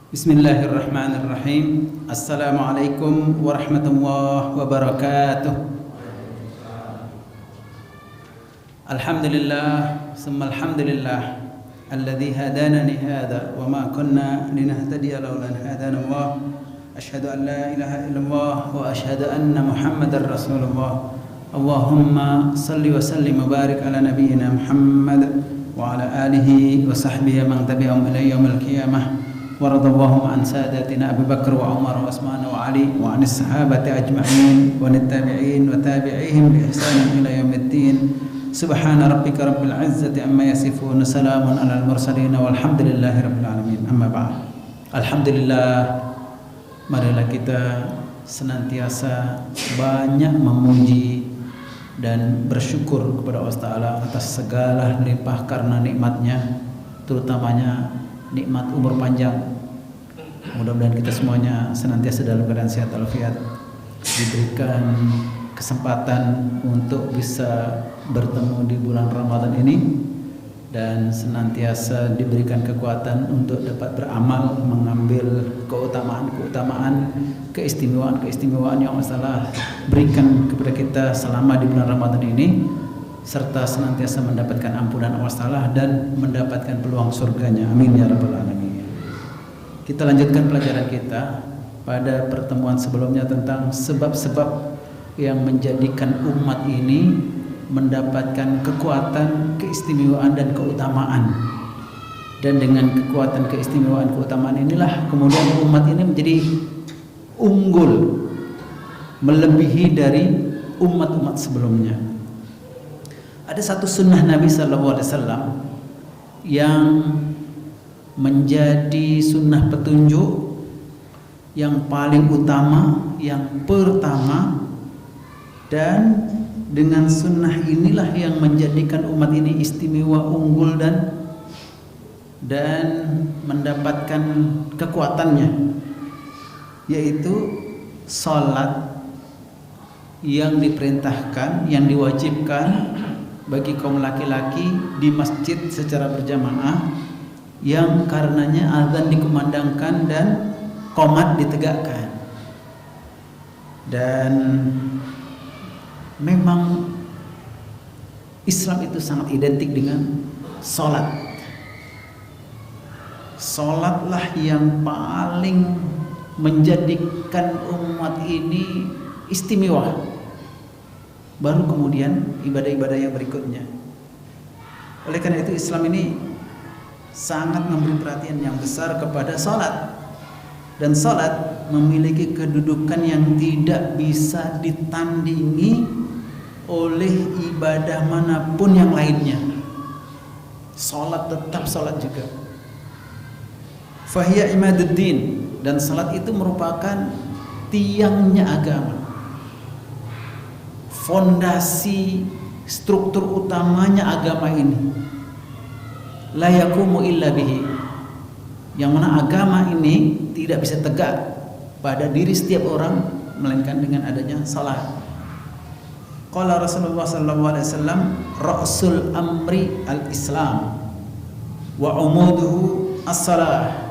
Bismillahirrahmanirrahim. Assalamualaikum warahmatullahi wabarakatuh. Alhamdulillah, summa alhamdulillah alladzi hadana li hadza wa ma kunna linahtadiya laula an hadana Allah. Asyhadu an la ilaha illallah wa asyhadu anna Muhammadar Rasulullah. Allahumma salli wa sallim wa barik ala nabiyyina Muhammad wa ala alihi wa sahbihi man tabi'ahum ila yaumil qiyamah. Waradallahu an sadatina Abu Bakar wa Umar wa Utsman wa Ali wa anis sahabati ajma'in wa tabi'in wa tabi'ihim bi ihsan ila yaumiddin. Subhana rabbika rabbil izzati amma yasifun, salamun alal mursalin walhamdulillahi rabbil alamin. Amma ba'd. Alhamdulillah, marilah kita senantiasa banyak memuji dan bersyukur kepada Allah Ta'ala atas segala limpah karena nikmatnya, terutamanya nikmat umur panjang. Mudah-mudahan kita semuanya senantiasa dalam keadaan sehat walafiat, diberikan kesempatan untuk bisa bertemu di bulan Ramadan ini, dan senantiasa diberikan kekuatan untuk dapat beramal, mengambil keutamaan-keutamaan, keistimewaan-keistimewaan yang Allah berikan kepada kita selama di bulan Ramadan ini, serta senantiasa mendapatkan ampunan Allah Ta'ala dan mendapatkan peluang surganya. Amin ya rabbal alamin. Kita lanjutkan pelajaran kita pada pertemuan sebelumnya tentang sebab-sebab yang menjadikan umat ini mendapatkan kekuatan, keistimewaan dan keutamaan. Dan dengan kekuatan, keistimewaan, keutamaan inilah kemudian umat ini menjadi unggul, melebihi dari umat-umat sebelumnya. Ada satu sunnah Nabi SAW yang menjadi sunnah petunjuk yang paling utama, yang pertama, dan dengan sunnah inilah yang menjadikan umat ini istimewa, unggul dan mendapatkan kekuatannya, yaitu salat yang diperintahkan, yang diwajibkan bagi kaum laki-laki di masjid secara berjamaah, yang karenanya azan dikumandangkan dan qomat ditegakkan. Dan memang Islam itu sangat identik dengan salat. Salatlah yang paling menjadikan umat ini istimewa, baru kemudian ibadah-ibadah yang berikutnya. Oleh karena itu Islam ini sangat memberi perhatian yang besar kepada salat, dan salat memiliki kedudukan yang tidak bisa ditandingi oleh ibadah manapun yang lainnya. Salat tetap salat juga. Fahiya imaduddin, dan salat itu merupakan tiangnya agama, fondasi struktur utamanya agama ini. La yaqumu illa bihi, yang mana agama ini tidak bisa tegak pada diri setiap orang melainkan dengan adanya salat. Qala Rasulullah sallallahu alaihi wasallam, ra'sul amri al-islam wa umuduhu as-salah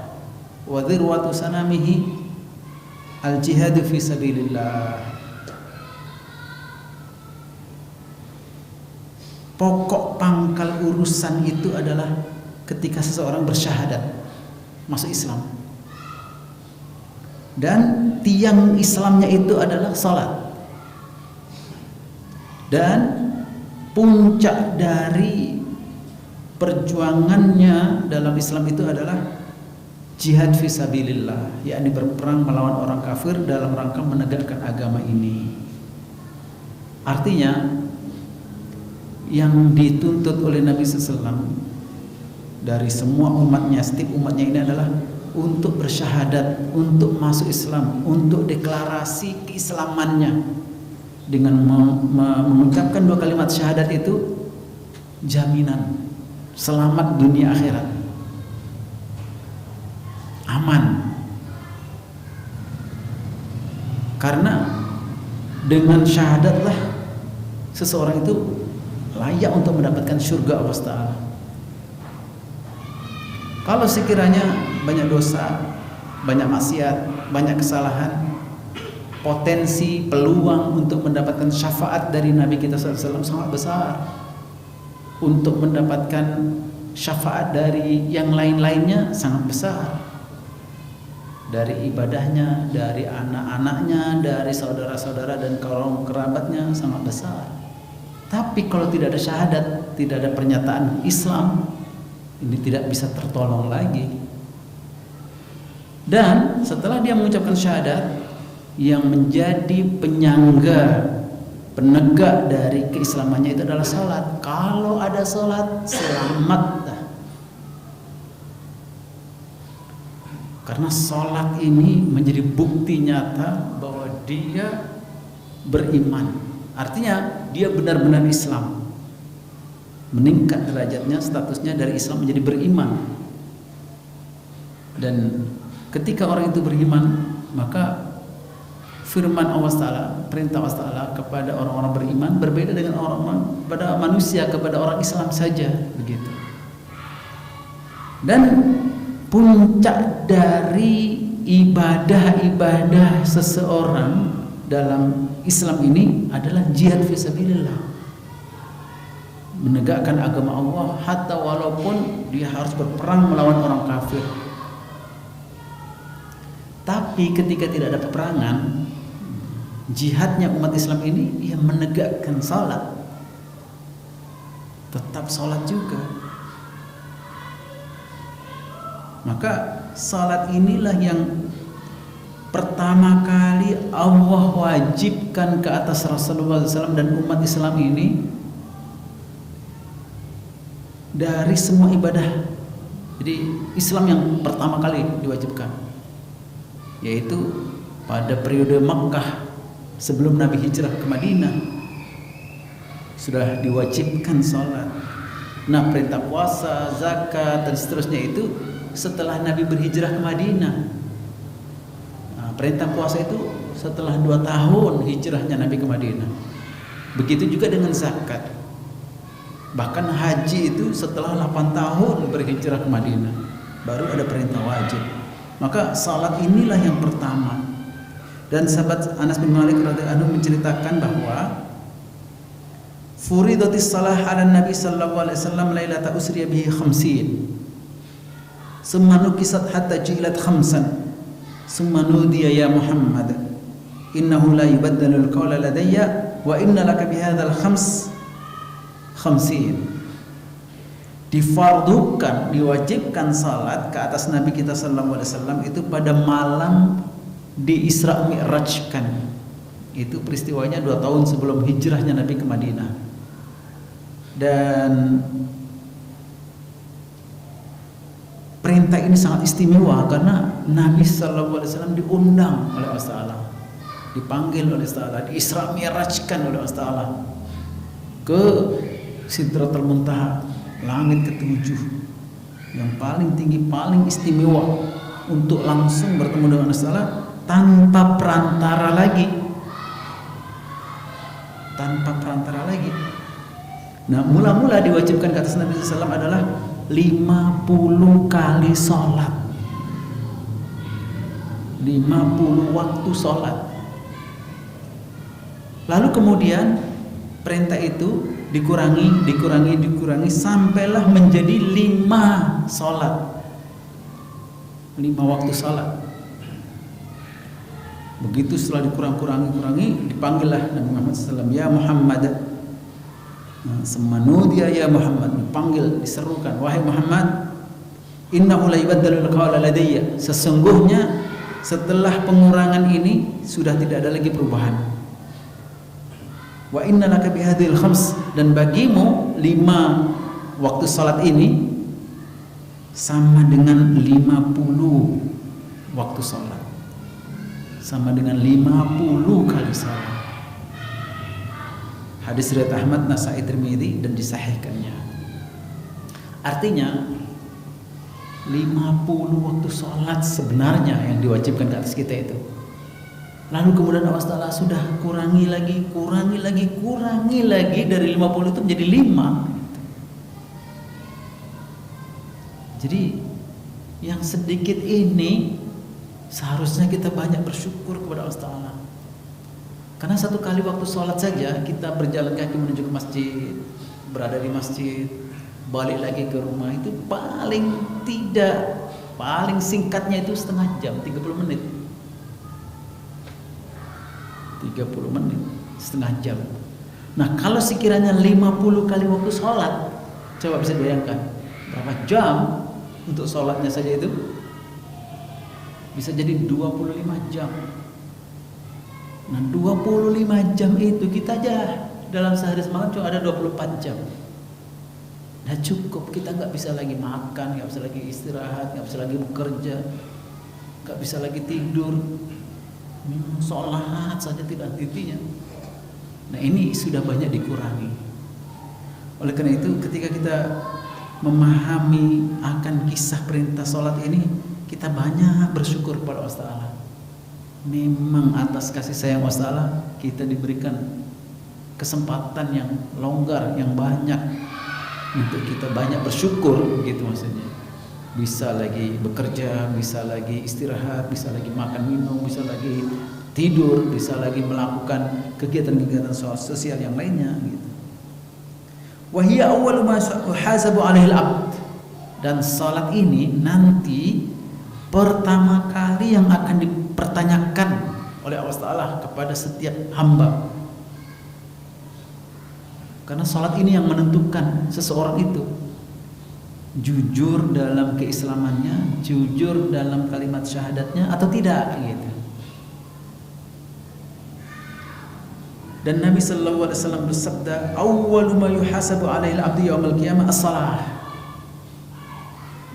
wa dhirwatu sanamihi al-jihadu fi sabilillah. Pokok pangkal urusan itu adalah ketika seseorang bersyahadat, masuk Islam. Dan tiang Islamnya itu adalah salat. Dan puncak dari perjuangannya dalam Islam itu adalah jihad fisabilillah, yakni berperang melawan orang kafir dalam rangka menegakkan agama ini. Artinya yang dituntut oleh Nabi SAW dari semua umatnya, setiap umatnya ini adalah untuk bersyahadat, untuk masuk Islam, untuk deklarasi keislamannya. Dengan mengucapkan dua kalimat syahadat itu jaminan selamat dunia akhirat, aman. Karena dengan syahadatlah seseorang itu layak untuk mendapatkan surga Allah Ta'ala. Kalau sekiranya banyak dosa, banyak maksiat, banyak kesalahan, potensi peluang untuk mendapatkan syafaat dari Nabi kita SAW sangat besar. Untuk mendapatkan syafaat dari yang lain-lainnya sangat besar. Dari ibadahnya, dari anak-anaknya, dari saudara-saudara dan kaum kerabatnya sangat besar. Tapi kalau tidak ada syahadat, tidak ada pernyataan Islam, ini tidak bisa tertolong lagi. Dan setelah dia mengucapkan syahadat, yang menjadi penyangga, penegak dari keislamannya itu adalah salat. Kalau ada salat, selamat. Karena salat ini menjadi bukti nyata bahwa dia beriman. Artinya dia benar-benar Islam. Meningkat derajatnya, statusnya dari Islam menjadi beriman. Dan ketika orang itu beriman, maka firman Allah Ta'ala, perintah Allah Ta'ala kepada orang-orang beriman berbeda dengan orang-orang pada manusia, kepada orang Islam saja, begitu. Dan puncak dari ibadah-ibadah seseorang dalam Islam ini adalah jihad fisabilillah, menegakkan agama Allah hatta walaupun dia harus berperang melawan orang kafir. Tapi ketika tidak ada peperangan, jihadnya umat Islam ini ia menegakkan salat, tetap salat juga. Maka salat inilah yang pertama kali Allah wajibkan ke atas Rasulullah SAW dan umat Islam ini dari semua ibadah. Jadi Islam yang pertama kali diwajibkan, yaitu pada periode Makkah sebelum Nabi hijrah ke Madinah sudah diwajibkan salat. Nah, perintah puasa, zakat dan seterusnya itu setelah Nabi berhijrah ke Madinah. Nah, perintah puasa itu setelah 2 tahun hijrahnya Nabi ke Madinah. Begitu juga dengan zakat. Bahkan haji itu setelah 8 tahun berhijrah ke Madinah baru ada perintah wajib. Maka salat inilah yang pertama. Dan sahabat Anas bin Malik radhiyallahu anhu menceritakan bahwa furidatis salah ala Nabi sallallahu alaihi wasallam lailata usriya bihi 50. Summa nukisat hatta jilat 5. Summa nudiya ya Muhammad innahu la yubaddalul qawla ladayya wa inna laka bihadzal 50. Difardukan, diwajibkan salat ke atas Nabi kita sallallahu alaihi wasallam itu pada malam di Isra Mi'rajkan. Itu peristiwanya 2 tahun sebelum hijrahnya Nabi ke Madinah. Dan perintah ini sangat istimewa karena Nabi sallallahu alaihi wasallam diundang oleh Allah Ta'ala, dipanggil oleh Allah Ta'ala, di Isra Mi'rajkan oleh Allah Ta'ala ke Sidratul Muntaha, langit ke-7 yang paling tinggi, paling istimewa, untuk langsung bertemu dengan Allah Ta'ala tanpa perantara lagi. Tanpa perantara lagi. Nah, mula-mula diwajibkan ke atas Nabi SAW adalah 50 kali sholat, 50 waktu sholat. Lalu kemudian perintah itu dikurangi sampailah menjadi 5 sholat, 5 waktu sholat. Begitu setelah dikurangi, dipanggillah Nabi Muhammad SAW, ya Muhammad. Semanudia ya Muhammad, dipanggil, diserukan, wahai Muhammad, innahu la yubaddalul qawla ladayya, sesungguhnya setelah pengurangan ini sudah tidak ada lagi perubahan. Wa inna laka bihadzal 5, dan bagimu 5 waktu salat ini sama dengan 50 waktu salat, sama dengan 50 kali salat. Hadis riwayat Ahmad, Nasai, Tirmidzi dan disahihkannya. Artinya 50 waktu sholat sebenarnya yang diwajibkan ke atas kita itu. Lalu kemudian Allah Ta'ala sudah kurangi lagi dari 50 itu menjadi 5. Jadi yang sedikit ini Seharusnya kita banyak bersyukur kepada Allah Ta'ala. Karena satu kali waktu sholat saja kita berjalan kaki menuju ke masjid, berada di masjid, balik lagi ke rumah, itu paling singkatnya itu setengah jam, 30 menit. 30 menit, setengah jam. Nah, kalau sekiranya 50 kali waktu sholat, coba bisa bayangkan berapa jam untuk sholatnya saja itu bisa jadi 25 jam. Nah, 25 jam itu kita aja dalam sehari semalam cuma ada 24 jam. Nah, cukup, kita nggak bisa lagi makan, nggak bisa lagi istirahat, nggak bisa lagi bekerja, nggak bisa lagi tidur, sholat saja tidak henti-hentinya. Nah, ini sudah banyak dikurangi. Oleh karena itu, ketika kita memahami akan kisah perintah sholat ini, kita banyak bersyukur kepada Allah Ta'ala. Memang atas kasih sayang Allah Ta'ala kita diberikan kesempatan yang longgar, yang banyak untuk kita banyak bersyukur, gitu maksudnya. Bisa lagi bekerja, bisa lagi istirahat, bisa lagi makan minum, bisa lagi tidur, bisa lagi melakukan kegiatan-kegiatan sosial yang lainnya, gitu. Wa hiya awwalu ma yuhasabu 'alaihi al-'abd. Dan salat ini nanti pertama kali yang akan dipertanyakan oleh Allah Ta'ala kepada setiap hamba. Karena salat ini yang menentukan seseorang itu jujur dalam keislamannya, jujur dalam kalimat syahadatnya atau tidak, gitu. Dan Nabi sallallahu alaihi wasallam bersabda, "Awwalu ma yuhasabu 'alaihi al-'abdu yaumil qiyamah as-shalah."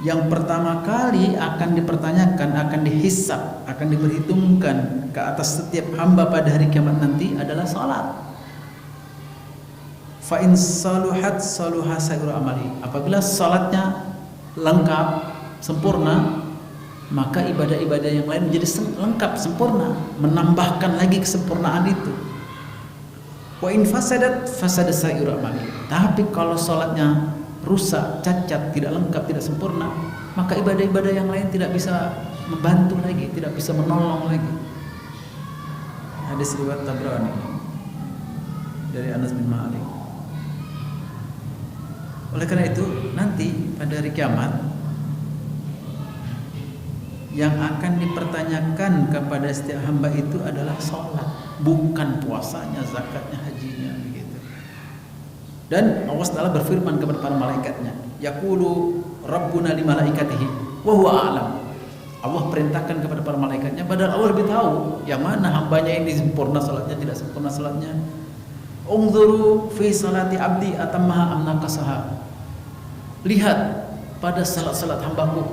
Yang pertama kali akan dipertanyakan, akan dihisab, akan diperhitungkan ke atas setiap hamba pada hari kiamat nanti adalah salat. Fa in saluhat saluha sairu amali. Apabila salatnya lengkap, sempurna, maka ibadah-ibadah yang lain menjadi lengkap, sempurna, menambahkan lagi kesempurnaan itu. Wa in fasadat fasada sairu amali. Tapi kalau salatnya rusak, cacat, tidak lengkap, tidak sempurna, maka ibadah-ibadah yang lain tidak bisa membantu lagi, tidak bisa menolong lagi. Hadis riwayat Tabrani dari Anas bin Malik. Oleh karena itu, nanti pada hari kiamat yang akan dipertanyakan kepada setiap hamba itu adalah sholat, bukan puasanya, zakatnya, hajinya, begitu. Dan Allah Ta'ala berfirman kepada para malaikatnya, yaqulu rabbuna li malaikatihi wa huwa a'lam. Allah perintahkan kepada para malaikatnya, padahal Allah lebih tahu yang mana hambanya ini sempurna salatnya, tidak sempurna salatnya. Unzuru fi salati abdi atammaha am naqasaha. Lihat pada salat-salat hambaku,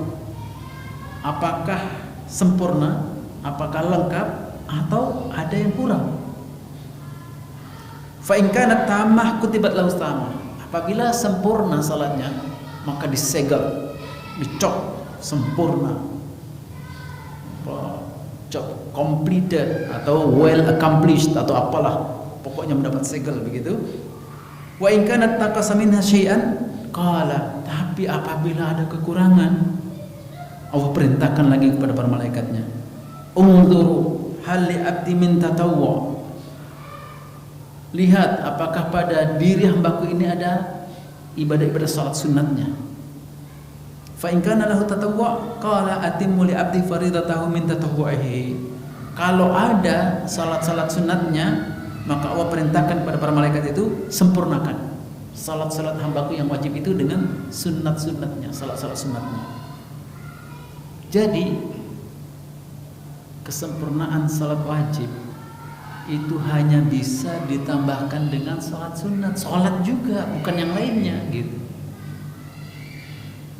apakah sempurna, apakah lengkap, atau ada yang kurang. Fa in kanat tammah kutibat lahu tammah. Apabila sempurna salatnya, maka disegel, dicop sempurna, cop completed atau well accomplished atau apalah, pokoknya mendapat segel, begitu. Wa in kanat taqasa minha syai'an qala. Tapi apabila ada kekurangan, Allah perintahkan lagi kepada para malaikatnya, unzuru hal li abdi min tatawwu. Lihat apakah pada diri hambaku ini ada ibadah-ibadah salat sunatnya. Fa in kana lahu tatawwu qala atimmu li abdi faridatahu min tatawwu'ihi. Kalau ada salat-salat sunatnya, maka Allah perintahkan kepada para malaikat itu, sempurnakan salat-salat hambaku yang wajib itu dengan sunat-sunatnya, salat-salat sunatnya. Jadi kesempurnaan salat wajib itu hanya bisa ditambahkan dengan salat sunat. Salat juga, bukan yang lainnya, gitu.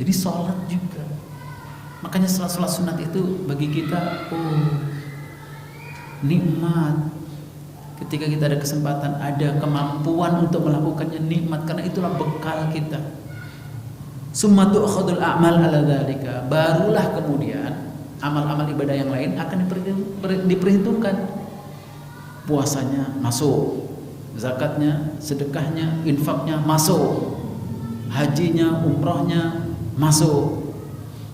Jadi salat juga. Makanya salat-salat sunat itu bagi kita, nikmat. Ketika kita ada kesempatan, ada kemampuan untuk melakukannya, nikmat, karena itulah bekal kita. Summa tu'khadul a'mal ala dzalika. Barulah kemudian amal-amal ibadah yang lain akan diperhitungkan. Puasanya masuk, zakatnya, sedekahnya, infaknya masuk, hajinya, umrohnya masuk,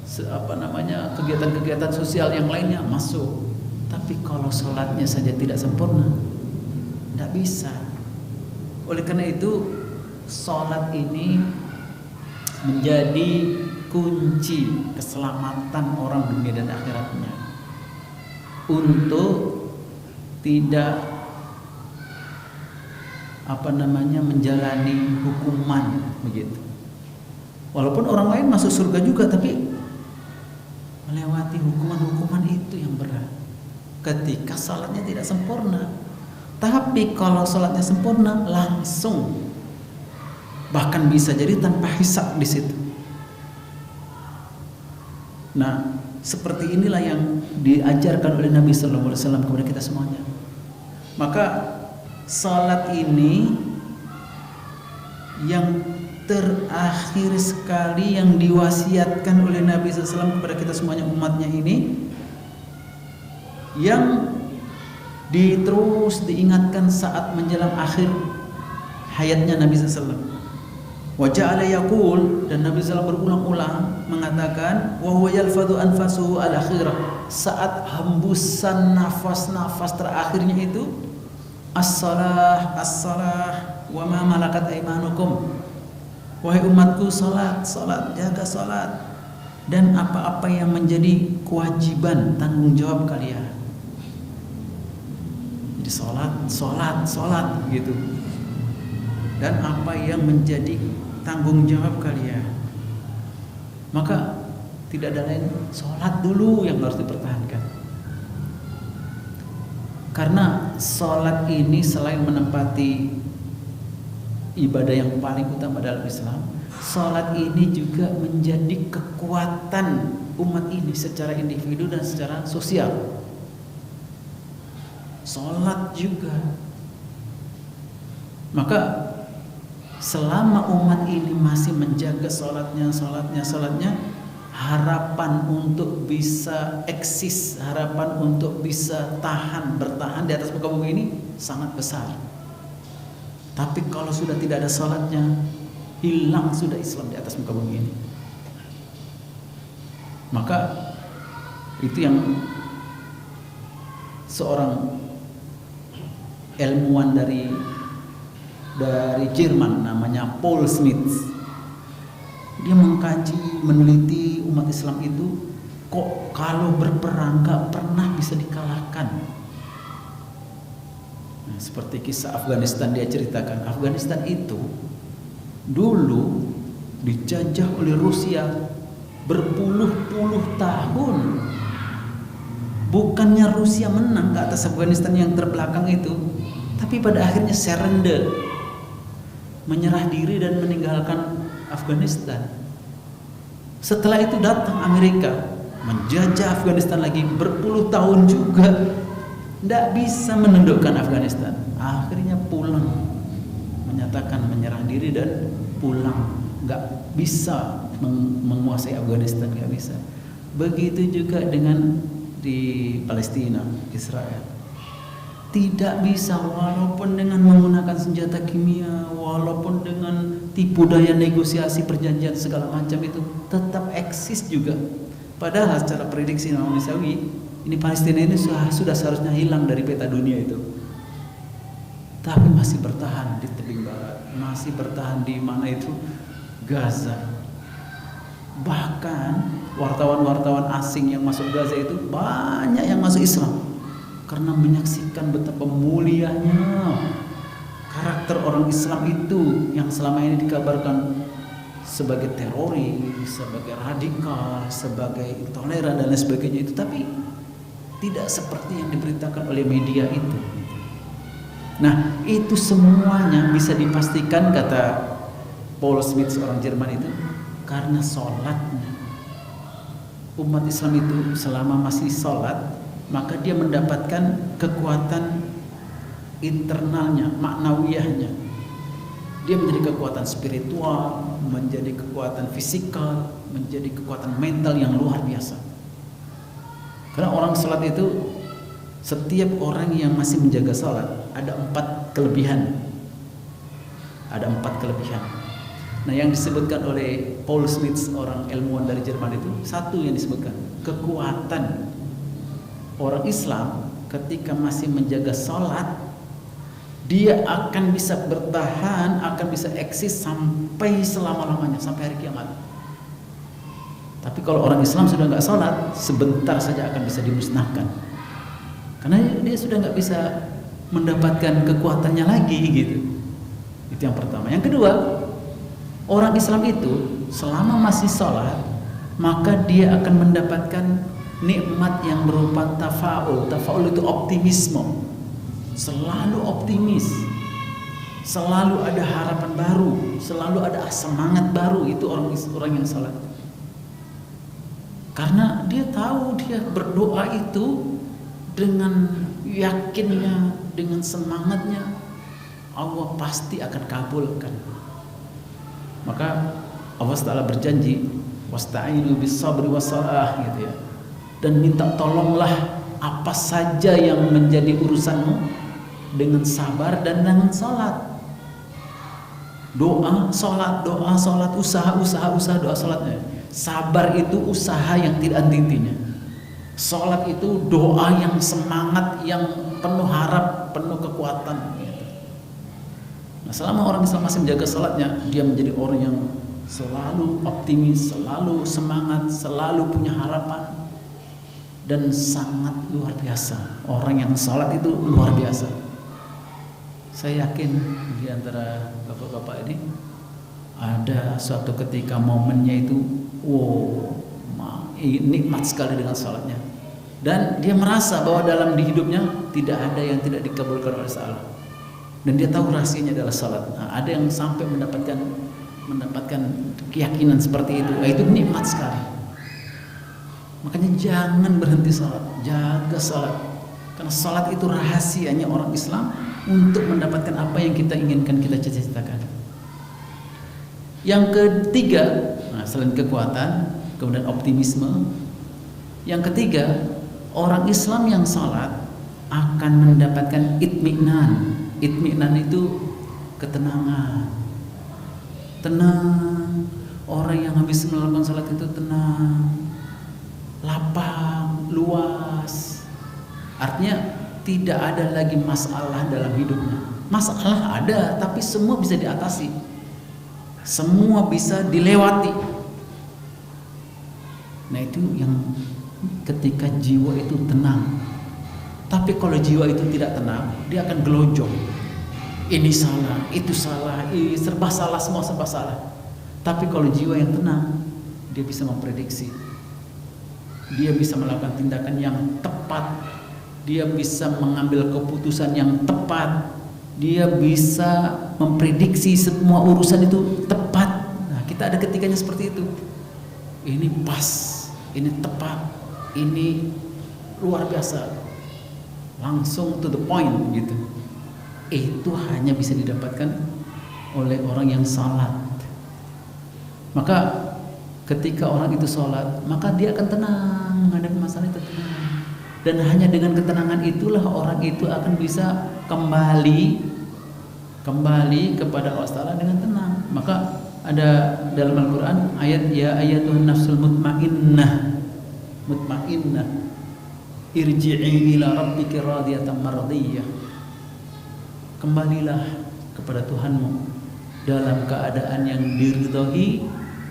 kegiatan-kegiatan sosial yang lainnya masuk. Tapi kalau sholatnya saja tidak sempurna, tidak bisa. Oleh karena itu, sholat ini menjadi kunci keselamatan orang dunia dan akhiratnya. Untuk tidak menjalani hukuman begitu. Walaupun orang lain masuk surga juga, tapi melewati hukuman-hukuman itu yang berat ketika salatnya tidak sempurna. Tapi kalau salatnya sempurna, langsung, bahkan bisa jadi tanpa hisab di situ. Nah, seperti inilah yang diajarkan oleh Nabi Sallallahu Alaihi Wasallam kepada kita semuanya. Maka salat ini yang terakhir sekali yang diwasiatkan oleh Nabi SAW kepada kita semuanya umatnya ini, yang terus diingatkan saat menjelang akhir hayatnya Nabi SAW. Wa ja'ala yaqul, dan Nabi SAW berulang-ulang mengatakan, wa huwa yalfadhu anfasuhu al-akhirah, saat hembusan nafas-nafas terakhirnya itu, as-salah as-salah wa ma malakat aimanukum, wahai umatku, salat, salat, jaga salat, dan apa-apa yang menjadi kewajiban, tanggung jawab kalian. Jadi salat gitu. Dan apa yang menjadi tanggung jawab kalian. Maka tidak ada lain, salat dulu yang harus dipertahankan. Karena salat ini selain menempati ibadah yang paling utama dalam Islam, salat ini juga menjadi kekuatan umat ini secara individu dan secara sosial. Salat juga. Maka selama umat ini masih menjaga salatnya, harapan untuk bisa eksis, harapan untuk bisa bertahan di atas muka bumi ini sangat besar. Tapi kalau sudah tidak ada salatnya, hilang sudah Islam di atas muka bumi ini. Maka itu yang seorang ilmuwan dari Jerman namanya Paul Smith, dia mengkaji, meneliti umat Islam itu, kok kalau berperang gak pernah bisa dikalahkan. Nah, seperti kisah Afghanistan, dia ceritakan, Afghanistan itu dulu dijajah oleh Rusia berpuluh-puluh tahun. Bukannya Rusia menang ke atas Afghanistan yang terbelakang itu, tapi pada akhirnya surrender, menyerah diri dan meninggalkan Afghanistan. Setelah itu datang Amerika, menjajah Afghanistan lagi berpuluh tahun juga, tidak bisa menundukkan Afghanistan. Akhirnya pulang, menyatakan menyerah diri dan pulang. Nggak bisa menguasai Afghanistan, nggak bisa. Begitu juga dengan di Palestina, Israel. Tidak bisa, walaupun dengan menggunakan senjata kimia, walaupun dengan tipu daya negosiasi, perjanjian segala macam itu, tetap eksis juga. Padahal secara prediksi Imam Nisawi, ini Palestina ini sudah seharusnya hilang dari peta dunia itu. Tapi masih bertahan di tebing barat, masih bertahan di mana itu, Gaza. Bahkan wartawan-wartawan asing yang masuk Gaza itu banyak yang masuk Islam, karena menyaksikan betapa mulianya karakter orang Islam itu yang selama ini dikabarkan sebagai teroris, sebagai radikal, sebagai intoleran dan lain sebagainya itu, tapi tidak seperti yang diberitakan oleh media itu. Nah, itu semuanya bisa dipastikan, kata Paul Smith, seorang Jerman itu, karena sholatnya. Umat Islam itu selama masih sholat, maka dia mendapatkan kekuatan internalnya, maknawiyahnya. Dia menjadi kekuatan spiritual, menjadi kekuatan fisikal, menjadi kekuatan mental yang luar biasa. Karena orang salat itu, setiap orang yang masih menjaga salat ada 4 kelebihan. Ada 4 kelebihan. Nah, yang disebutkan oleh Paul Smith, orang ilmuwan dari Jerman itu, satu yang disebutkan, kekuatan orang Islam ketika masih menjaga sholat, dia akan bisa bertahan, akan bisa eksis sampai selama-lamanya, sampai hari kiamat. Tapi kalau orang Islam sudah nggak sholat, sebentar saja akan bisa dimusnahkan, karena dia sudah nggak bisa mendapatkan kekuatannya lagi gitu. Itu yang pertama. Yang kedua, orang Islam itu selama masih sholat, maka dia akan mendapatkan nikmat yang berupa tafaul. Tafaul itu optimisme, selalu optimis, selalu ada harapan baru, selalu ada semangat baru. Itu orang yang sholat, karena dia tahu dia berdoa itu dengan yakinnya, dengan semangatnya, Allah pasti akan kabulkan. Maka Allah Ta'ala berjanji, wasta'inu bis sabri wassalah, gitu ya. Dan minta tolonglah apa saja yang menjadi urusanmu dengan sabar dan dengan salat. Doa, salat, usaha, doa, salatnya. Sabar itu usaha yang tidak henti-hentinya. Salat itu doa yang semangat, yang penuh harap, penuh kekuatan. Nah, selama orang Islam masih menjaga salatnya, dia menjadi orang yang selalu optimis, selalu semangat, selalu punya harapan, dan sangat luar biasa. Orang yang salat itu luar biasa. Saya yakin di antara bapak-bapak ini ada suatu ketika momennya itu, nikmat sekali dengan salatnya, dan dia merasa bahwa dalam hidupnya tidak ada yang tidak dikabulkan oleh Allah, dan dia tahu rahasianya adalah salat. Nah, ada yang sampai mendapatkan keyakinan seperti itu. Nah, itu nikmat sekali. Makanya jangan berhenti salat, jaga salat, karena salat itu rahasianya orang Islam untuk mendapatkan apa yang kita inginkan, kita cita-citakan. Yang ketiga, selain kekuatan, kemudian optimisme, yang ketiga, orang Islam yang salat akan mendapatkan itminan. Itminan itu ketenangan, tenang. Orang yang habis melakukan salat itu tenang, lapang, luas. Artinya tidak ada lagi masalah dalam hidupnya. Masalah ada, tapi semua bisa diatasi, semua bisa dilewati. Nah, itu yang ketika jiwa itu tenang. Tapi kalau jiwa itu tidak tenang, dia akan gelojong. Ini salah, itu salah, ini serba salah, semua serba salah. Tapi kalau jiwa yang tenang, dia bisa memprediksi, dia bisa melakukan tindakan yang tepat, dia bisa mengambil keputusan yang tepat, dia bisa memprediksi semua urusan itu tepat. Nah, kita ada ketikanya seperti itu. Ini pas, ini tepat, ini luar biasa, langsung to the point gitu. Itu hanya bisa didapatkan oleh orang yang salat. Maka ketika orang itu salat, maka dia akan tenang menghadapi masalah itu, tenang. Dan hanya dengan ketenangan itulah orang itu akan bisa kembali kepada Allah Ta'ala dengan tenang. Maka ada dalam Al-Quran ayat, ya ayatuhan nafsul mutmainnah, irji'i ila rabbiki radiyatan mardiyah. Kembalilah kepada Tuhanmu dalam keadaan yang diridhoi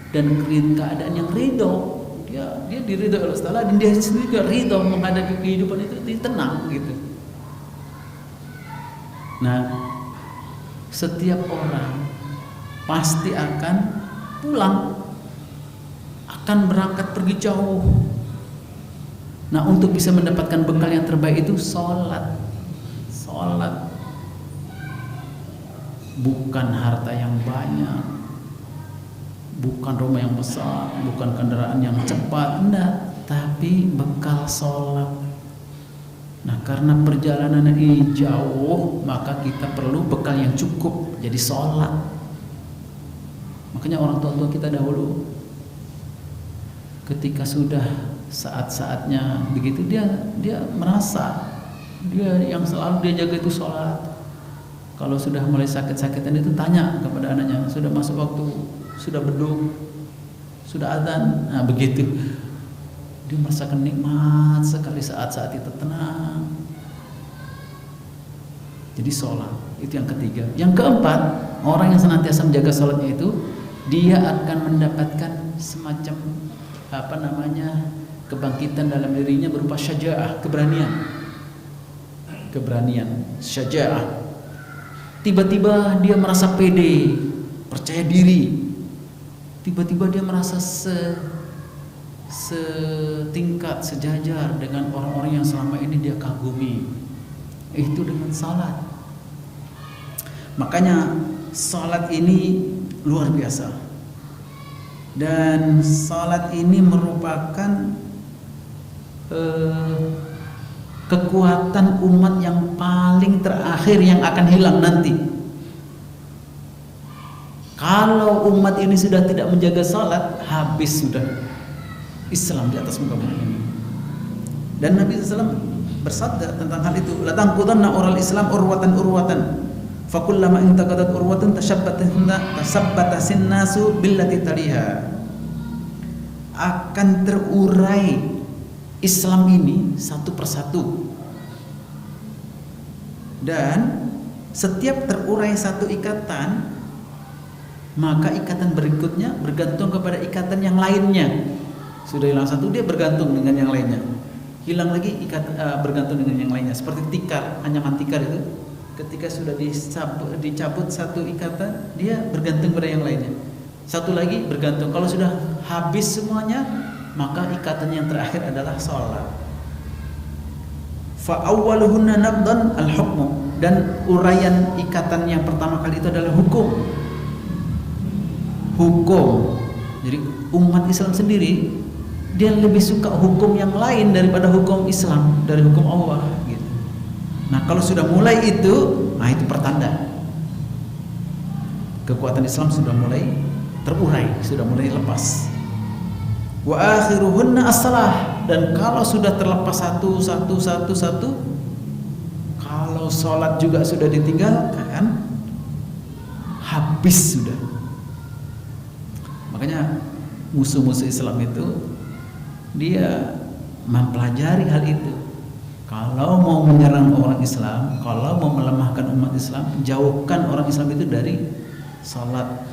dan keadaan yang ridho. Dia diridhoi oleh Allah Ta'ala, dan dia sendiri juga ridho menghadapi kehidupan itu, dia tenang gitu. Nah, setiap orang pasti akan pulang, akan berangkat pergi jauh. Nah, untuk bisa mendapatkan bekal yang terbaik itu salat. Bukan harta yang banyak, bukan rumah yang besar, bukan kendaraan yang cepat, enggak, tapi bekal salat. Nah, karena perjalanan ini jauh, maka kita perlu bekal yang cukup, jadi salat. Makanya orang tua kita dahulu ketika sudah saat-saatnya begitu, dia merasa dia yang selalu dia jaga itu salat. Kalau sudah mulai sakit-sakitan itu tanya kepada anaknya, sudah masuk waktu sudah beduk, sudah adzan. Nah, begitu. Dia merasakan nikmat sekali saat-saat itu tenang. Jadi sholat itu yang ketiga. Yang keempat, orang yang senantiasa menjaga sholatnya itu, dia akan mendapatkan semacam kebangkitan dalam dirinya berupa syaja'ah, keberanian, syaja'ah. Tiba-tiba dia merasa pede, percaya diri. Tiba-tiba dia merasa setingkat, sejajar dengan orang-orang yang selama ini dia kagumi. Itu dengan salat. Makanya salat ini luar biasa. Dan salat ini merupakan kekuatan umat yang paling terakhir yang akan hilang nanti. Kalau umat ini sudah tidak menjaga salat, habis sudah Islam di atas muka bumi ini. Dan Nabi SAW bersabda tentang hal itu, la tanqudanna ural Islam urwatan fakullama intaqadat urwatan tashabbata sinnasu billati taliha. Akan terurai Islam ini satu persatu, dan setiap terurai satu ikatan, maka ikatan berikutnya bergantung kepada ikatan yang lainnya. Sudah hilang satu, dia bergantung dengan yang lainnya. Hilang lagi, bergantung dengan yang lainnya. Seperti tikar, anyaman tikar itu, ketika sudah dicabut satu ikatan, dia bergantung pada yang lainnya. Satu lagi bergantung. Kalau sudah habis semuanya, maka ikatan yang terakhir adalah sholat. Fa awwaluhunna naqdan al-hukmu, dan uraian ikatan yang pertama kali itu adalah hukum. Jadi umat Islam sendiri, dia lebih suka hukum yang lain daripada hukum Islam, dari hukum Allah gitu. Nah, kalau sudah mulai itu, nah itu pertanda kekuatan Islam sudah mulai terurai, sudah mulai lepas. Wa akhiruhunna as-salah, dan kalau sudah terlepas satu, kalau sholat juga sudah ditinggalkan, habis sudah. Makanya musuh-musuh Islam itu dia mempelajari hal itu. Kalau mau menyerang orang Islam, kalau mau melemahkan umat Islam, jauhkan orang Islam itu dari salat,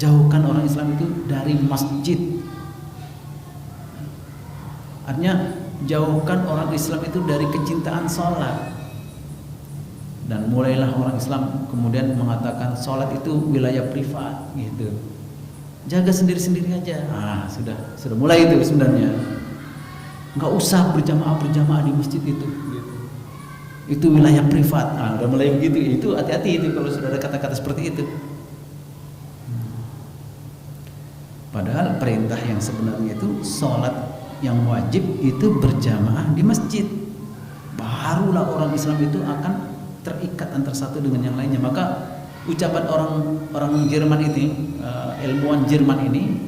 jauhkan orang Islam itu dari masjid. Artinya jauhkan orang Islam itu dari kecintaan salat. Dan mulailah orang Islam kemudian mengatakan salat itu wilayah privat gitu. Jaga sendiri-sendiri aja. Sudah mulai itu sebenarnya. Enggak usah berjamaah di masjid itu. Gitu. Itu wilayah privat. Udah mulai begitu. Itu hati-hati itu kalau sudah ada kata-kata seperti itu. Padahal perintah yang sebenarnya itu sholat yang wajib itu berjamaah di masjid. Barulah orang Islam itu akan terikat antara satu dengan yang lainnya. Maka ucapan orang Jerman ini, ilmuwan Jerman ini,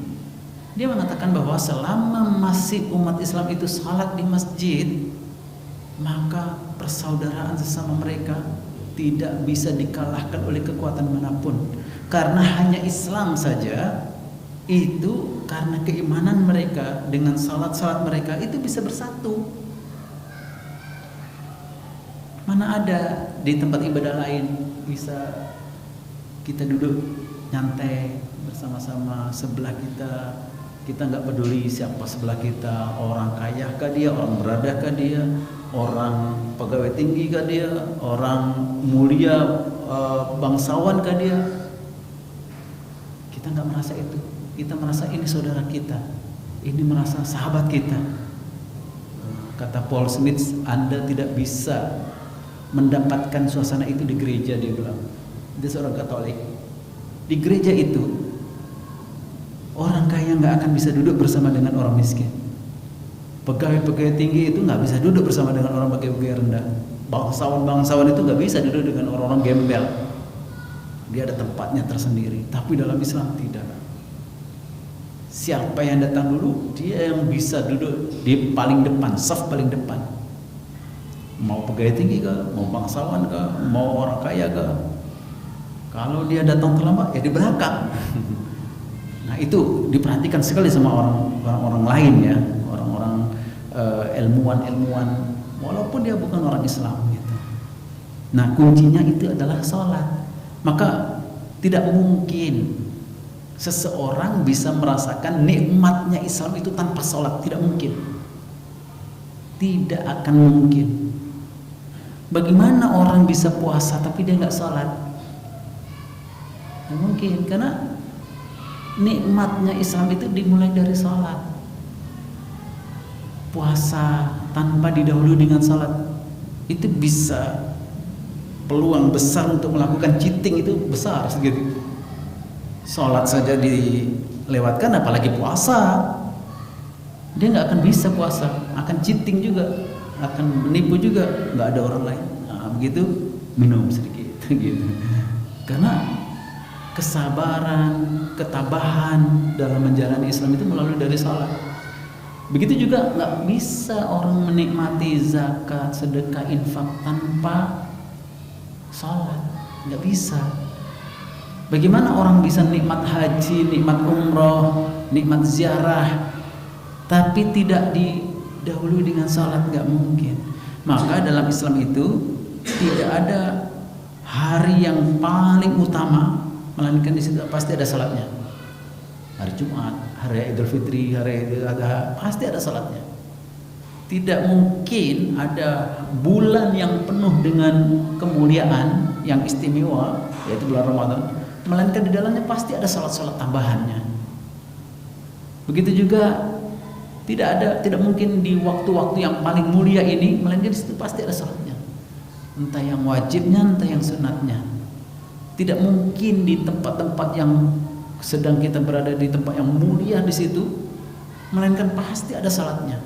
dia mengatakan bahwa selama masih umat Islam itu salat di masjid, maka persaudaraan sesama mereka tidak bisa dikalahkan oleh kekuatan manapun. Karena hanya Islam saja itu, karena keimanan mereka dengan salat-salat mereka itu bisa bersatu. Mana ada di tempat ibadah lain bisa kita duduk nyantai bersama-sama sebelah kita nggak peduli siapa sebelah kita, orang kaya kah dia, orang berada kah dia, orang pegawai tinggi kah dia, orang mulia bangsawan kah dia. Kita nggak merasa itu. Kita merasa ini saudara kita, ini merasa sahabat kita. Kata Paul Smith, Anda tidak bisa mendapatkan suasana itu di gereja, dia bilang. Dia seorang Katolik. Di gereja itu orang kaya nggak akan bisa duduk bersama dengan orang miskin. Pegawai-pegawai tinggi itu nggak bisa duduk bersama dengan orang pegawai rendah. Bangsawan-bangsawan itu nggak bisa duduk dengan orang-orang gembel. Dia ada tempatnya tersendiri. Tapi dalam Islam tidak. Siapa yang datang dulu, dia yang bisa duduk di paling depan, saf paling depan. Mau pegawai tinggi kah, mau bangsawan kah, mau orang kaya kah. Kalau dia datang terlambat, ya di belakang. Nah, itu diperhatikan sekali sama orang-orang lain ya, orang-orang ilmuwan walaupun dia bukan orang Islam gitu. Nah, kuncinya itu adalah sholat. Maka tidak mungkin seseorang bisa merasakan nikmatnya Islam itu tanpa sholat, tidak mungkin. Tidak akan mungkin. Bagaimana orang bisa puasa tapi dia nggak sholat? Tidak mungkin, karena nikmatnya Islam itu dimulai dari sholat. Puasa tanpa didahului dengan sholat itu bisa peluang besar untuk melakukan cheating itu besar segitu. Sholat saja dilewatkan, apalagi puasa. Dia nggak akan bisa puasa, akan cheating juga, akan menipu juga, nggak ada orang lain. Nah, begitu minum sedikit gitu. Karena kesabaran, ketabahan dalam menjalani Islam itu melalui dari salat. Begitu juga nggak bisa orang menikmati zakat, sedekah, infak tanpa salat, nggak bisa. Bagaimana orang bisa nikmat haji, nikmat umroh, nikmat ziarah, tapi tidak didahului dengan salat? Nggak mungkin. Maka dalam Islam itu tidak ada hari yang paling utama melainkan di situ pasti ada salatnya. Hari Jumat, hari Idul Fitri, hari Idul Adha, pasti ada salatnya. Tidak mungkin ada bulan yang penuh dengan kemuliaan yang istimewa, yaitu bulan Ramadan, melainkan di dalamnya pasti ada salat-salat tambahannya. Begitu juga tidak mungkin di waktu-waktu yang paling mulia ini, melainkan di situ pasti ada salatnya. Entah yang wajibnya, entah yang sunatnya. Tidak mungkin di tempat-tempat yang sedang kita berada di tempat yang mulia di situ, melainkan pasti ada salatnya.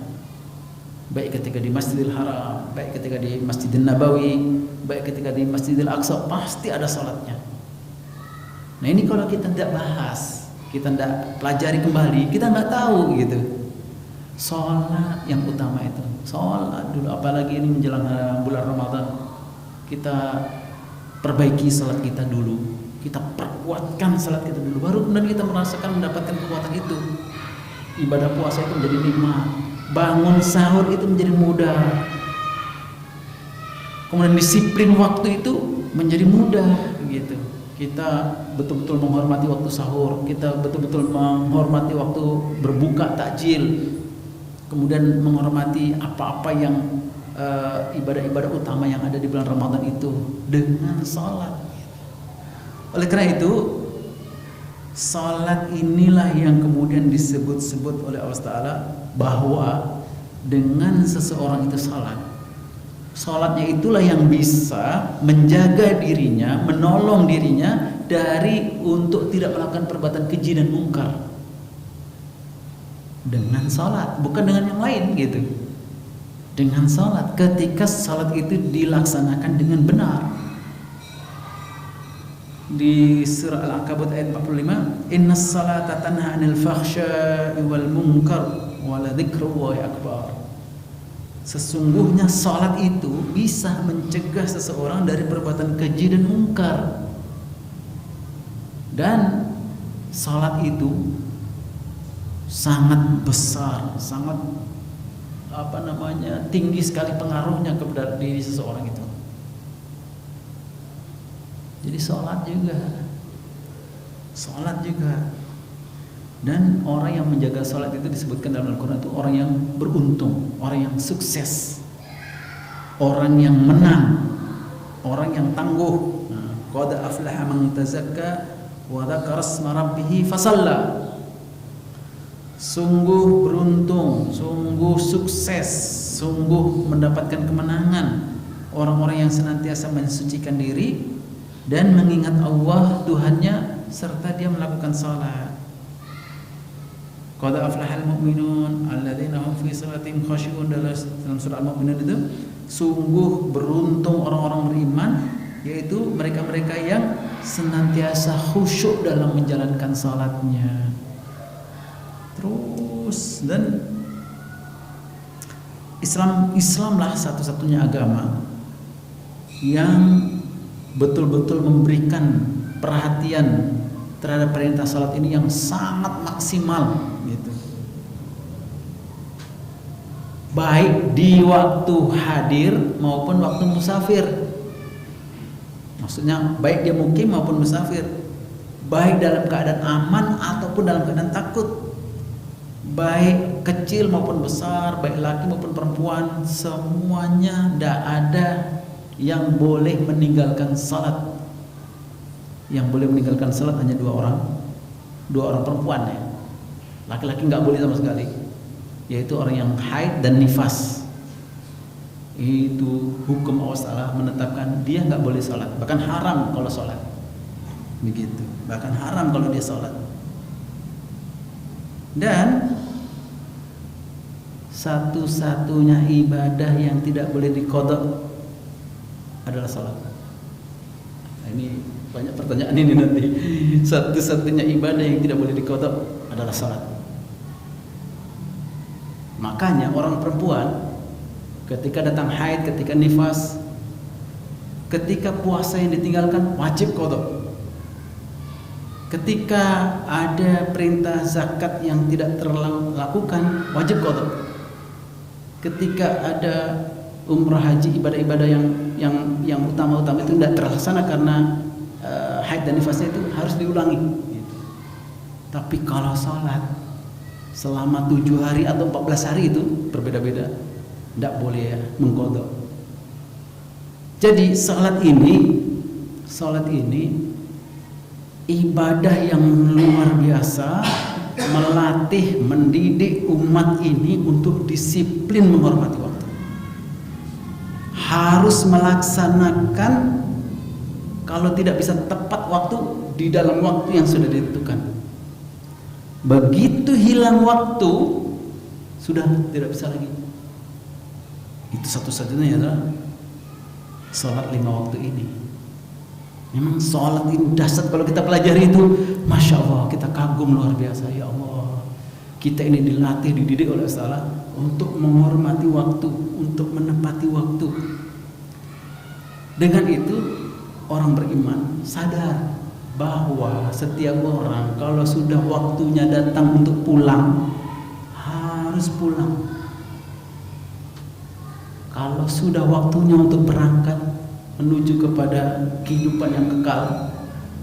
Baik ketika di Masjidil Haram, baik ketika di Masjidil Nabawi, baik ketika di Masjidil Aqsa, pasti ada salatnya. Nah, ini kalau kita tidak bahas, kita tidak pelajari kembali, kita nggak tahu gitu. Sholat yang utama itu, sholat dulu, apalagi ini menjelang bulan Ramadan, kita perbaiki salat kita dulu, kita perkuatkan salat kita dulu, baru kemudian kita merasakan mendapatkan kekuatan itu. Ibadah puasa itu menjadi nikmat, bangun sahur itu menjadi mudah, kemudian disiplin waktu itu menjadi mudah gitu. Kita betul-betul menghormati waktu sahur, kita betul-betul menghormati waktu berbuka takjil, kemudian menghormati apa-apa yang ibadah-ibadah utama yang ada di bulan Ramadan itu dengan salat. Oleh karena itu, salat inilah yang kemudian disebut-sebut oleh Allah Ta'ala bahwa dengan seseorang itu salat, salatnya itulah yang bisa menjaga dirinya, menolong dirinya dari untuk tidak melakukan perbuatan keji dan mungkar. Dengan salat, bukan dengan yang lain gitu. Dengan salat, ketika salat itu dilaksanakan dengan benar. Di surah Al-Ankabut ayat 45, innas salata tanha 'anil fakhsya'i wal munkar wa la dzikrullahi akbar. Sesungguhnya salat itu bisa mencegah seseorang dari perbuatan keji dan mungkar. Dan salat itu sangat besar, sangat tinggi sekali pengaruhnya kepada diri seseorang itu. Jadi sholat juga. Dan orang yang menjaga sholat itu disebutkan dalam Al-Quran itu orang yang beruntung, orang yang sukses, orang yang menang, orang yang tangguh. Qad aflaha man tazakka wa dzakara isma rabbih fasalla. Sungguh beruntung, sungguh sukses, sungguh mendapatkan kemenangan orang-orang yang senantiasa mensucikan diri dan mengingat Allah Tuhannya serta dia melakukan salat. Qad aflahal mu'minun alladzina hum fi salatihim khashi'un, dalam surah Al-Mu'minun itu sungguh beruntung orang-orang beriman, yaitu mereka-mereka yang senantiasa khusyuk dalam menjalankan salatnya. Terus, dan Islamlah satu-satunya agama yang betul-betul memberikan perhatian terhadap perintah salat ini yang sangat maksimal gitu. Baik di waktu hadir maupun waktu musafir. Maksudnya baik dia mukim maupun musafir, baik dalam keadaan aman ataupun dalam keadaan takut, baik kecil maupun besar, baik laki maupun perempuan, semuanya tidak ada yang boleh meninggalkan salat. Yang boleh meninggalkan salat hanya dua orang perempuan ya. Laki-laki nggak boleh sama sekali, yaitu orang yang haid dan nifas. Itu hukum Allah Ta'ala menetapkan dia nggak boleh sholat, bahkan haram kalau sholat, begitu, bahkan haram kalau dia sholat. Dan satu-satunya ibadah yang tidak boleh diqadha adalah sholat. Nah, ini banyak pertanyaan ini nanti. Satu-satunya ibadah yang tidak boleh diqadha adalah sholat. Makanya orang perempuan ketika datang haid, ketika nifas, ketika puasa yang ditinggalkan wajib qadha. Ketika ada perintah zakat yang tidak terlakukan wajib qadha. Ketika ada umrah haji, ibadah-ibadah yang utama-utama itu tidak terlaksana karena haid dan nifasnya itu harus diulangi gitu. Tapi kalau sholat selama 7 hari atau 14 hari itu berbeda-beda, tidak boleh ya mengqadha. Jadi salat ini ibadah yang luar biasa, melatih, mendidik umat ini untuk disiplin menghormati waktu. Harus melaksanakan, kalau tidak bisa tepat waktu di dalam waktu yang sudah ditentukan. Begitu hilang waktu sudah tidak bisa lagi. Itu satu-satunya adalah sholat 5 waktu ini. Memang sholat ini dahsyat, kalau kita pelajari itu, masya Allah, kita kagum luar biasa. Ya Allah, kita ini dilatih, dididik oleh Allah untuk menghormati waktu, untuk menepati waktu. Dengan itu orang beriman sadar bahwa setiap orang kalau sudah waktunya datang untuk pulang, harus pulang. Kalau sudah waktunya untuk berangkat menuju kepada kehidupan yang kekal,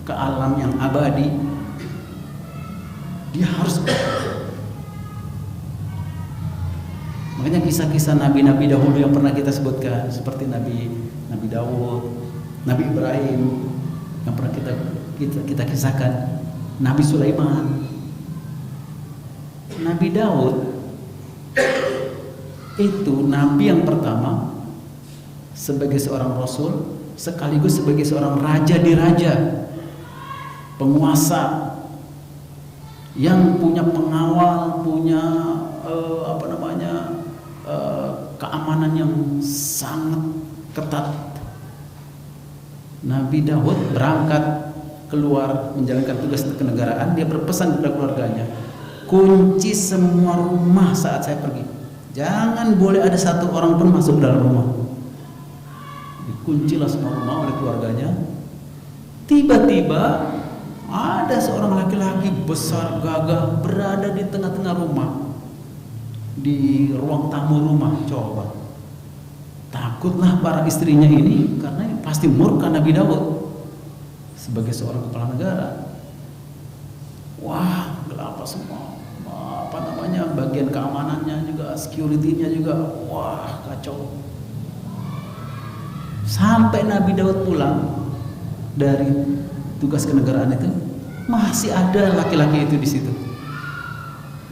ke alam yang abadi, dia harus berangkat. Makanya kisah-kisah nabi-nabi dahulu yang pernah kita sebutkan, seperti Nabi Daud, Nabi Ibrahim yang pernah kita kisahkan, Nabi Sulaiman, Nabi Daud itu nabi yang pertama sebagai seorang rasul sekaligus sebagai seorang raja di raja, penguasa yang punya pengawal, punya keamanan yang sangat ketat. Nabi Daud berangkat keluar menjalankan tugas kenegaraan, dia berpesan kepada keluarganya, kunci semua rumah saat saya pergi. Jangan boleh ada satu orang pun masuk dalam rumah. Dikuncilah semua rumah oleh keluarganya. Tiba-tiba ada seorang laki-laki besar gagah berada di tengah-tengah rumah, di ruang tamu rumah. Coba, takutlah para istrinya ini, karena ini pasti murka Nabi Daud sebagai seorang kepala negara. Wah, gelap semua. Bagian keamanannya juga, security-nya juga, wah kacau. Sampai Nabi Daud pulang dari tugas kenegaraan itu, masih ada laki-laki itu di situ.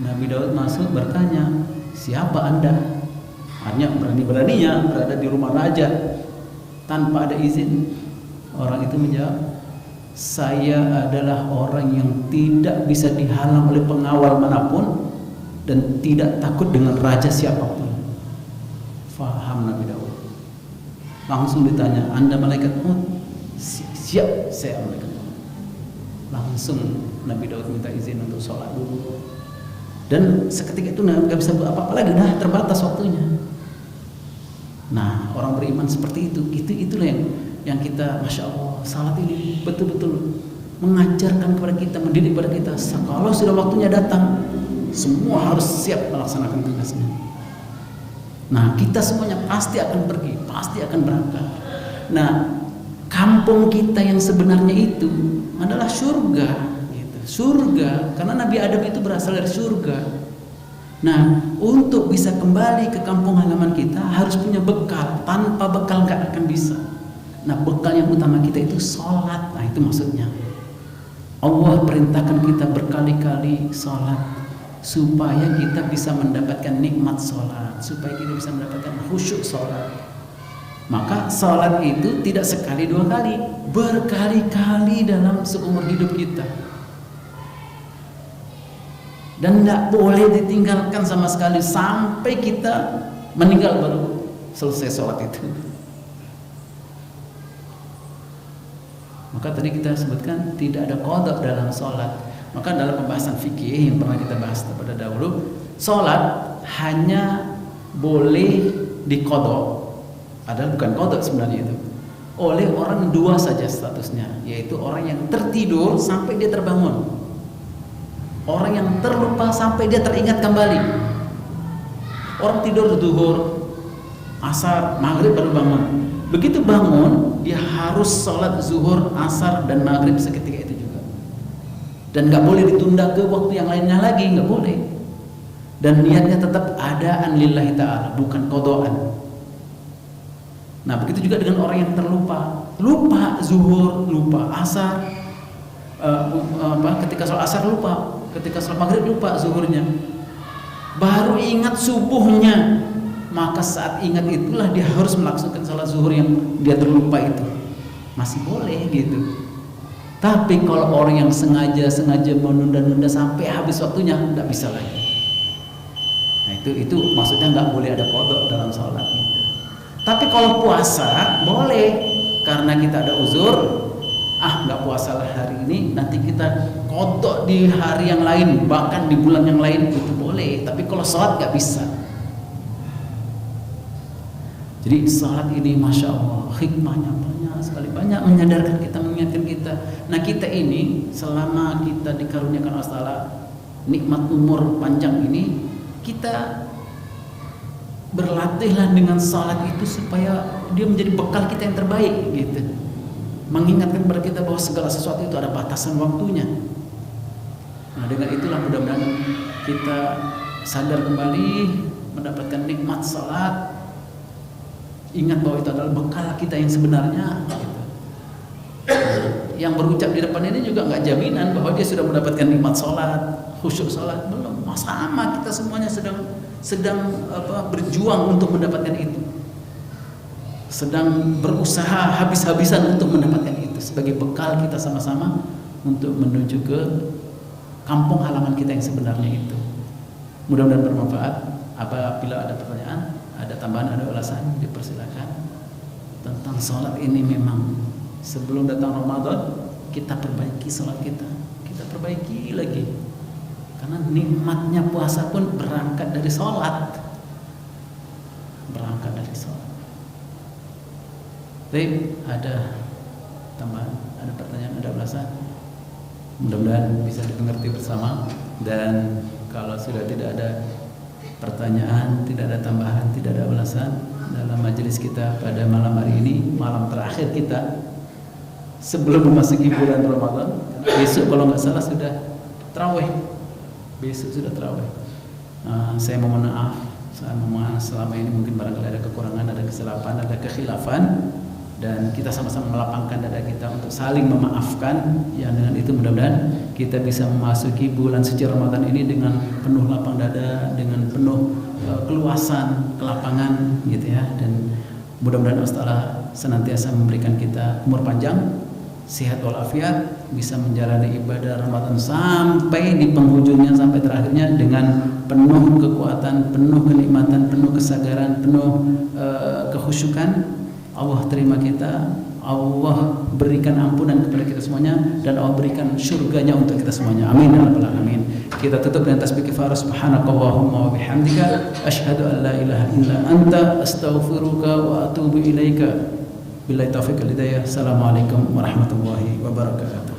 Nabi Daud masuk bertanya, siapa Anda? Hanya berani-beraninya berada di rumah raja tanpa ada izin. Orang itu menjawab, saya adalah orang yang tidak bisa dihalang oleh pengawal manapun dan tidak takut dengan raja siapapun. Faham Nabi Daud. Langsung ditanya, Anda malaikat maut? Siap, saya malaikat maut. Langsung Nabi Daud minta izin untuk sholat dulu. Dan seketika itu nggak bisa buat apa-apa lagi, dah terbatas waktunya. Nah, orang beriman seperti itu. Itulah yang kita, masya Allah, salat ini betul-betul mengajarkan kepada kita, mendidik kepada kita. Kalau sudah waktunya datang, semua harus siap melaksanakan tugasnya. Nah, kita semuanya pasti akan pergi, pasti akan berangkat. Nah, kampung kita yang sebenarnya itu adalah surga. Surga, karena Nabi Adam itu berasal dari surga. Nah, untuk bisa kembali ke kampung halaman kita harus punya bekal. Tanpa bekal nggak akan bisa. Nah, bekal yang utama kita itu sholat. Nah, itu maksudnya Allah perintahkan kita berkali-kali sholat supaya kita bisa mendapatkan nikmat sholat, supaya kita bisa mendapatkan khusyuk sholat. Maka sholat itu tidak sekali dua kali, berkali-kali dalam seumur hidup kita. Dan tidak boleh ditinggalkan sama sekali sampai kita meninggal baru selesai sholat itu. Maka tadi kita sebutkan tidak ada qada dalam sholat. Maka dalam pembahasan fikih yang pernah kita bahas pada dahulu, sholat hanya boleh diqada, padahal bukan qada sebenarnya itu, oleh orang dua saja statusnya, yaitu orang yang tertidur sampai dia terbangun, orang yang terlupa sampai dia teringat kembali. Orang tidur zuhur, asar, maghrib baru bangun. Begitu bangun, dia harus sholat zuhur, asar, dan maghrib seketika itu juga. Dan nggak boleh ditunda ke waktu yang lainnya lagi, nggak boleh. Dan niatnya tetap adaan lillahi ta'ala, bukan qadaan. Nah, begitu juga dengan orang yang terlupa, lupa zuhur, lupa asar, ketika sholat asar lupa, ketika sholat maghrib lupa zuhurnya, baru ingat subuhnya, maka saat ingat itulah dia harus melaksanakan sholat zuhur yang dia terlupa itu. Masih boleh gitu. Tapi kalau orang yang sengaja menunda-nunda sampai habis waktunya, tidak bisa lagi. Nah, itu maksudnya nggak boleh ada qada dalam sholat gitu. Tapi kalau puasa boleh, karena kita ada uzur. Nggak puasa lah hari ini, nanti kita qada di hari yang lain, bahkan di bulan yang lain, itu boleh. Tapi kalau sholat nggak bisa. Jadi sholat ini Masya Allah hikmahnya banyak sekali, banyak menyadarkan kita, mengingatkan kita. Nah, kita ini selama kita dikaruniakan Allah Ta'ala nikmat umur panjang ini, kita berlatihlah dengan sholat itu supaya dia menjadi bekal kita yang terbaik gitu. Mengingatkan kepada kita bahwa segala sesuatu itu ada batasan waktunya. Nah, dengan itulah mudah-mudahan kita sadar kembali mendapatkan nikmat sholat. Ingat bahwa itu adalah bekal kita yang sebenarnya gitu. Yang berucap di depan ini juga nggak jaminan bahwa dia sudah mendapatkan nikmat sholat, khusyuk sholat, belum. Sama kita semuanya sedang berjuang untuk mendapatkan itu, sedang berusaha habis-habisan untuk mendapatkan itu sebagai bekal kita sama-sama untuk menuju ke kampung halaman kita yang sebenarnya itu. Mudah-mudahan bermanfaat. Apabila ada pertanyaan, ada tambahan, ada ulasan, dipersilakan. Tentang sholat ini memang sebelum datang Ramadan kita perbaiki sholat kita perbaiki lagi, karena nikmatnya puasa pun berangkat dari sholat. Baik, ada tambahan, ada pertanyaan, ada ulasan? Mudah-mudahan bisa dimengerti bersama. Dan kalau sudah tidak ada pertanyaan, tidak ada tambahan, tidak ada ulasan dalam majelis kita pada malam hari ini, malam terakhir kita sebelum memasuki bulan Ramadan. Besok kalau nggak salah sudah tarawih. Besok sudah tarawih. Saya mohon maaf selama ini mungkin barangkali ada kekurangan, ada kesilapan, ada kekhilafan, dan kita sama-sama melapangkan dada kita untuk saling memaafkan. Yang dengan itu mudah-mudahan kita bisa memasuki bulan suci Ramadan ini dengan penuh lapang dada, dengan penuh keluasan, kelapangan gitu ya. Dan mudah-mudahan Allah Ta'ala senantiasa memberikan kita umur panjang, sehat walafiat, bisa menjalani ibadah Ramadan sampai di penghujungnya, sampai terakhirnya dengan penuh kekuatan, penuh kenikmatan, penuh kesadaran, penuh kekhusyukan. Allah terima kita, Allah berikan ampunan kepada kita semuanya, dan Allah berikan surganya untuk kita semuanya. Amin ya rabbal alamin. Kita tutup dengan tasbih kifarah. Subhanakallahumma wa bihamdika asyhadu an la ilaha illa anta astaghfiruka wa atubu ilaika. Billahi taufiq wal hidayah. Assalamualaikum warahmatullahi wabarakatuh.